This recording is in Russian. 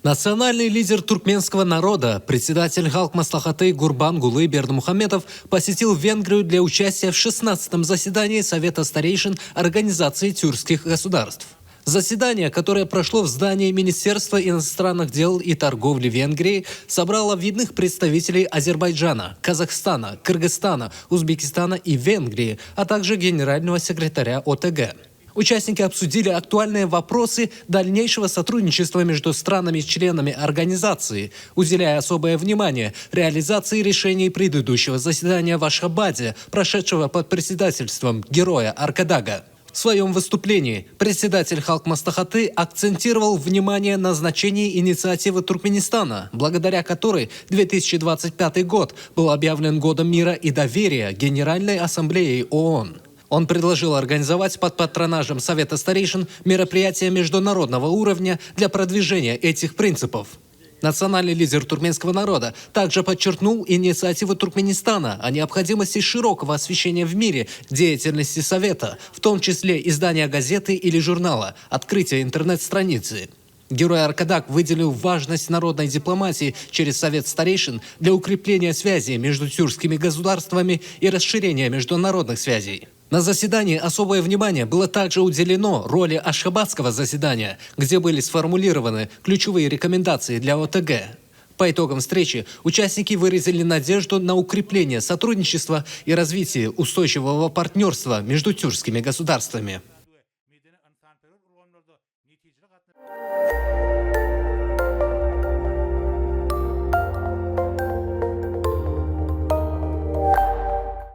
Национальный лидер туркменского народа, председатель Халк Маслахаты Гурбангулы Бердымухамедов посетил Венгрию для участия в 16-м заседании Совета старейшин Организации тюркских государств. Заседание, которое прошло в здании Министерства иностранных дел и торговли Венгрии, собрало видных представителей Азербайджана, Казахстана, Кыргызстана, Узбекистана и Венгрии, а также генерального секретаря ОТГ. Участники обсудили актуальные вопросы дальнейшего сотрудничества между странами-членами организации, уделяя особое внимание реализации решений предыдущего заседания в Ашхабаде, прошедшего под председательством героя Аркадага. В своем выступлении председатель Халк Маслахаты акцентировал внимание на значении инициативы Туркменистана, благодаря которой 2025 год был объявлен Годом мира и доверия Генеральной Ассамблеей ООН. Он предложил организовать под патронажем Совета старейшин мероприятия международного уровня для продвижения этих принципов. Национальный лидер туркменского народа также подчеркнул инициативу Туркменистана о необходимости широкого освещения в мире деятельности Совета, в том числе издания газеты или журнала, открытия интернет-страницы. Герой Аркадаг выделил важность народной дипломатии через Совет старейшин для укрепления связей между тюркскими государствами и расширения международных связей. На заседании особое внимание было также уделено роли Ашхабадского заседания, где были сформулированы ключевые рекомендации для ОТГ. По итогам встречи участники выразили надежду на укрепление сотрудничества и развитие устойчивого партнерства между тюркскими государствами.